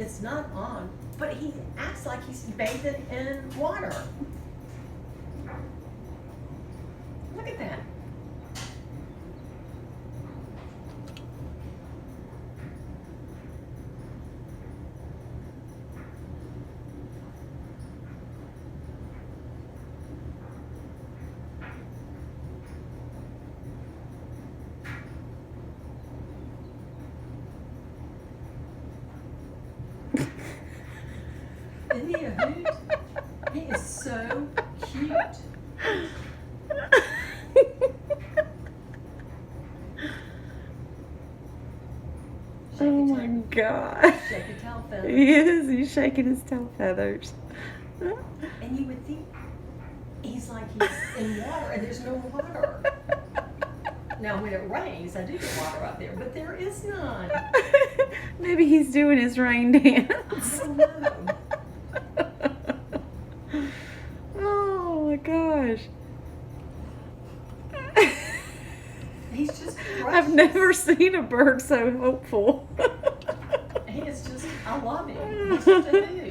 It's not on, but he acts like he's bathing in water. Look at that. Isn't he a hoot? He is so cute. Oh my gosh. Shake your tail feathers. He is. He's shaking his tail feathers. And you would think he's like he's in water and there's no water. Now when it rains, I do get water out there, but there is none. Maybe he's doing his rain dance. I don't know. Oh my gosh. He's just I've precious. never seen a bird so hopeful. He is just, I love him. He's just a hoot.